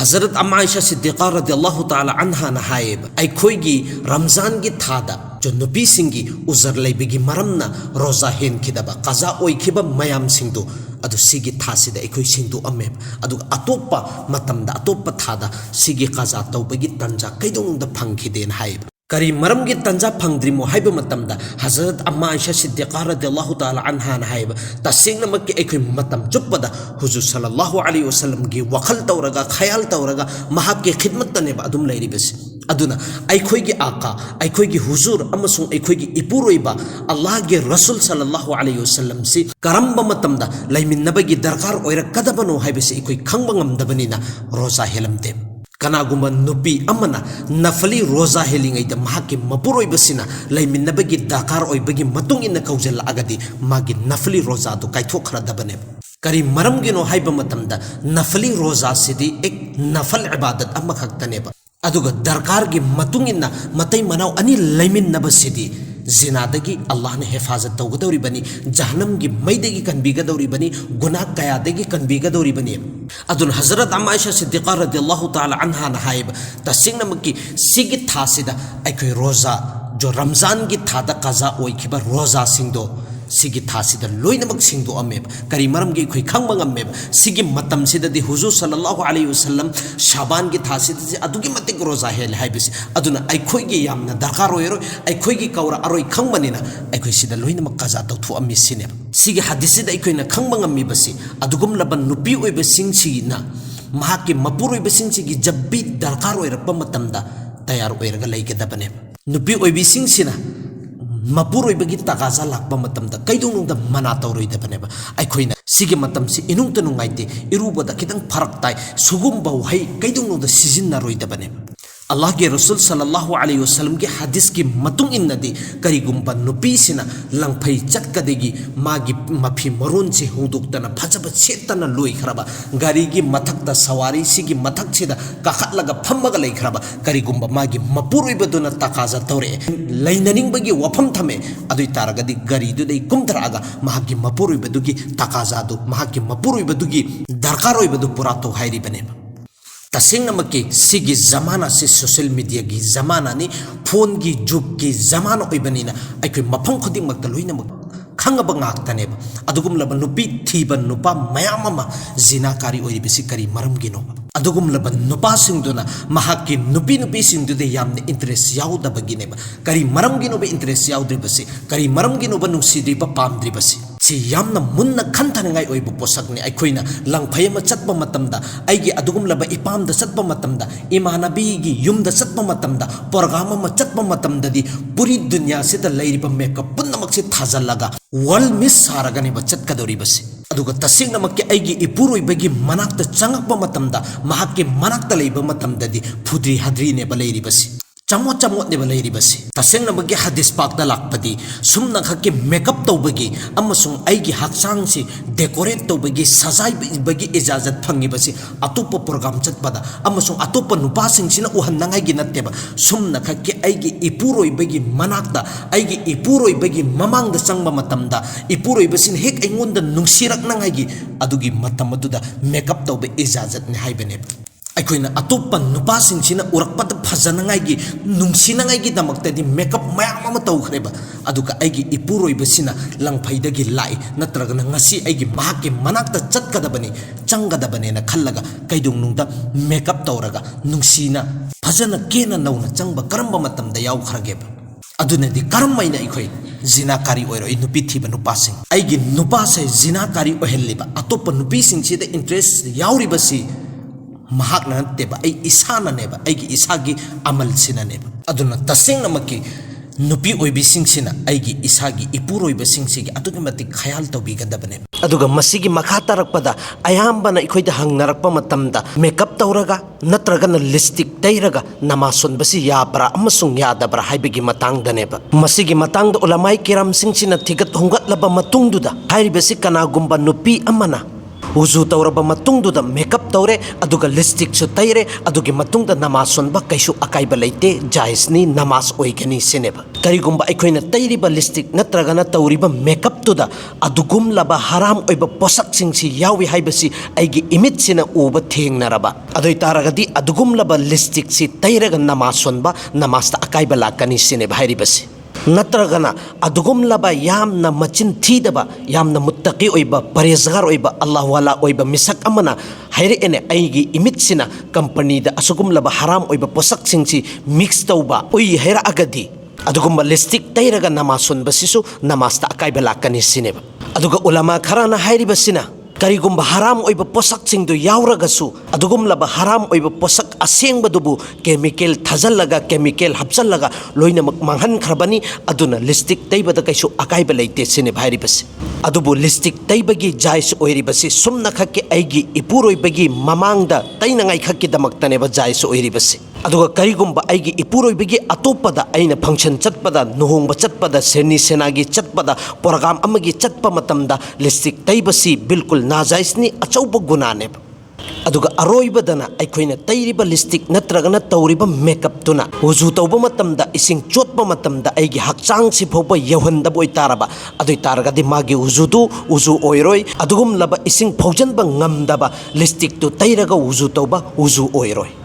हजरत अम्मा आयशा सिद्दीक़ा रज़ियल्लाहु ताला अन्हा ना हायब अखोइगी रमजान की थादा जो नुपी सिंगी उजर लेबिगी मरमना रोजा हेन खिदबा कजा ओइखिबा मयाम सिंदु अदु सिगी थासिदा अखोइ सिंदु अमेब अदु अतोप्पा मतमदा अतोप्पा थादा सिगी कजा तौबगी तंजा कैदोंदा फंखिदेन हायब करी मरम की तंजा फंगद्रिमो हाइब मतमदा हजरत अम्मा आयशा सिद्दीक़ा रज़ियल्लाहु ताला अन्हा ना हायब तसेंगनमक के अखोइ मतम चुप्पदा हुजूर सल्लल्लाहु अलैहि वसल्लम की वखल तौरगा ख्याल तौरगा महाक के खिदमतनेबा अदुम लैरिबस अदुना अखोइगी आका अखोइगी हुजूर अमसुंग अखोइगी इपुरोइबा अल्लाह के रसूल सल्लल्लाहु अलैहि वसल्लम से करंब मतमदा लैमिन्नबगी दरकार ओइरकदबनो हाइबसे अखोइ खंब ngамदबनिना रोजा हेलमदे कनागुम्बा नुपी अमना नफली रोजा हेलिंगैदा महाकी मपुरोइबसिना लैमिन्नबगी दरकार ओइबगी मतुंग इन कौजलअगदी मागी नफली रोजा दो काइथोखरदबने करी मरमगिनो हाइब मतमदा नफली रोजा सिदी एक नफल इबादत अमखक्तनेबा अदुगा दरकार की मतुंग इन मतै मनाव अनि लैमिन्नबसिदी जिनादगी अल्लाह ने हिफाजत तौगदौरिबनी जहन्नम की मैदगी कनबीगदौरिबनी गुनाह कयादगी कनबीगदौरिबनी अदुन हजरत अम्मा आयशा सिद्दीक़ा रज़ियल्लाहु ताला अन्हा ना हायब तसिंगनमकी सिगी थासिदा अखोइ रोजा जो रमजान की थादा कजा ओइखिबा रोजा सिंदो सिगी थासिदा लोइनमक सिंदो अमेब करी मरमगी अखोइ खंबा ngамमेब सिगी मतम सिददी हुजूर सल्लल्लाहु अलैहि वसल्लम शाबान की थासिदा से अदुगी मतिक रोजा हेल हाइबिस अदुना अखोइगी यामना दरकार ओइरो अखोइगी कौरा अरोइ खंबनिना अखोइ सिदा लोइनमक कजा तौथु अम्मि सिने सिगी हदीसिदा अखोइना खंबा ngамमिबसि अदुगुम लबन नुपी ओइबसिंगसिना महाकी मपुरोइबसिंगसिगी जब्बी दरकार ओइरप मतमदा तयार ओइरगा लैगदबने नुपी ओइबिसिंगसिना मपुरोइबगी तगाजा लाकबा मतमदा कैदोंनुंदा मना तौरोइदबनेबा अखोइना सिगी मतमसि इनुंगता नुंगाइते इरुबदा खितंग फरक ताइ सुगुम्बा वहै कैदोंनुंदा सिजिन्नरोइदबनेबा अल्लाह के रसूल सल्लल्लाहु अलैहि वसल्लम के हदीस की मतुंग इन्नदी करिगुम्बा नुपीसिना लंगफै चटकदेगी मागी मफी मरोन से हुदुक्तना फजब सेतना लोइखरबा गाड़ी की मथकता सवारी सिगी मथकसिदा काखतलगा फम्मगा लैखरबा करिगुम्बा मागी मपुरोइबदुना तकाजा तौरे लैननिंगबगी वफम थमे अदुइ तारगदी गाड़ीदुदै कुमथरागा मागी मपुरोइबदुगी तकाजादु मागी मपुरोइबदुगी दरकार ओइबदु पुरा तो हाइरिबनेबा तसेंगनमकी सिगी जमाना से सोशल मीडिया की जमाना नि फोन की जुग की जमाना ओइबनिना अखोइ मफम खुदिंगमक्ता लोइनमक खंगबा ngaktaनेबा अदुगुमलबा नुपी थीबा नुपा मयाम अमा जिनाकारी ओइबिसि करी मरमगिनो अदुगुमलबा नुपासिंगदुना महाकी नुपी सिंगदुदे यामने इंटरेस्ट याउदबगिनेबा करी मरमगिनोबा इंटरेस्ट याउद्रिबसि करी मरमगिनोबा नुसिद्रिबा पामद्रिबसि si yamna munna khantangai oibu posakni aikoina langphai ma chatba matamda aigi adugum laba ipam da chatba matamda imanabi gi yum da chatba matamda program ma chatba matamda di puri dunya se da lairiba makeup punnamak se thajalaga world miss saragani ba chatkadori basi aduga tasingna makke aigi ipuroi bagi manakta changakba matamda mahakki manakta leiba matamda di phudri hadri ne ba lairi basi चमोट चमोट ने बलैरी बसी तसेंग नबगी हदीस पाकदा लाकपदी Sumana खके makeup तौबगी अमसुंग आइगी हक्सांग से decorate तौबगी सजाई बगी इजाजत fungi बसी अतोप programme चतपदा अमसुंग अतोप नुपासिंग सिना उहन्नंगाई गी नत्तेबा सुमना खके आइगी इपुरोई बगी मनाकदा आइगी इपुरोई बगी ममांगदा चंगबा मतमदा इपुरोई बसिन हेक एंगोंदा नुंगसिरकनंगाई गी अदुगी मतम अदुदा मेकअप तौबे इजाजत ने हाइबने अखोइना अतोप्पा नुपासिंगसिना उरकपद फजनंगाइगी नुंगसिनंगाइगी दमक्तदि मेकअप मयाम अमा तौखरेबा अदुगा आइगी इपुरोइबसिना लंगफैदगी लाई नत्रगना ngasi आइगी माके मनाक्ता चटकदबनी चंगदबने न खल्लगा कैदुंगनुंदा मेकअप तौरगा नुंगसिना फजना केना नौना चंगबा करंबा मतमदा यावखरगेबा अदुनदि करमैना अखोइ जिनाकारी ओइरो इ नुपी थिबा नुपासिंग आइगी नुपासे जिनाकारी ओहेल्लिबा अतोप्पा नुपीसिंगसिदा इंटरेस्ट यावरिबसि महाकना नत्तेबा आई इसानानेबा आइगी इसागी अमल सिनानेबा अदुना तसेंगनमकी नुपी ओइबिसिंगसिना आइगी इसागी इपुरोइबसिंगसिगी अदुगी मति ख्याल तौबिगदबने अदुगा मसिगी मखा तरकपदा अयाम्बना इखोइदा हंगनरकपा मतमदा मेकअप तौरगा नत्रगना लिपस्टिक तैरगा नमासोनबसि याब्रा अमसुंग यादब्रा हाइबगी मतंगदनेबा मसिगी मतंगदा उलमाई किराम सिंगसिना थिगत होंगतलबा मतुंगदुदा हाइरिबसि कनागुम्बा नुपी अमना Uzu tauraba matungduda makeup taure aduga lipstick su taire adugi matungda namaz sonba kaisu akaiba leite jaisni namaz oigani sineba karigumba aikoina tairiba lipstick natragana tauriba makeup tuda adugum laba haram oiba posak singsi yawi haibasi aigi image sina uba thengnaraba adoi taragadi adugum laba lipstick si tairaga namaz sonba namaz ta akaiba lakani sineba hairibasi नत्रगना अदुगुम लबा यामना मचिन थीदबा यामना मुत्तकी ओइबा परेजगार ओइबा अल्लाह वाला ओइबा मिसक अमना हाइरे एने आइगी emit सिना company दा असुगुम लबा हराम ओइबा पोसक सिंगसी mix तौबा ओइ हेरा अगदी अदुगुम लिस्टिक तैरगा नमाज सुनबसिसु नमाज ता अकाइबा लाकनी सिनेबा अदुगा उलमा खराना हाइरिबसिना करिगुम्बा हराम ओइबा पोसक सिंगदु यावरगसु अदुगुम लबा हराम ओइबा पोसक असेंगबदुबु केमिकल थजलगा केमिकल हपचलगा लोइनमक मांगहन खरबनी अदुना लिस्टिक तैबदा कैसु अकाइबा लेते सिने भाइरिबस अदुबु लिस्टिक तैबगी जायस ओइरिबसि सुमना खक्के आइगी इपुरोइबगी ममांगदा तैनंगाइ खक्के दमक्तनेबा जायस ओइरिबसि अदुगा करिगुम्बा आइगी इपुरोइबगी अतोपदा आइना फंक्शन चटपदा नुहोंगबा चटपदा सेनी सेनागी चटपदा प्रोग्राम अमगी चटपा मतमदा लिस्टिक तैबसि बिल्कुल नाजाइसनी अचौब गुनाने अदुगा अरोइबदना अखोइना तैरिबा लिस्टिक नत्रगना तौरिबा मेकअप तुना उजु तौबा मतमदा इसिंग चोटबा मतमदा आइगी हक्चांग सिफोबा यवहंदब ओइ तारबा अदुइ तारगदि मागी उजुदु उजु ओइरोइ अदुगुम लबा इसिंग फौजनबा ngamdaba लिस्टिक तु तैरगा उजु तौबा उजु ओइरोइ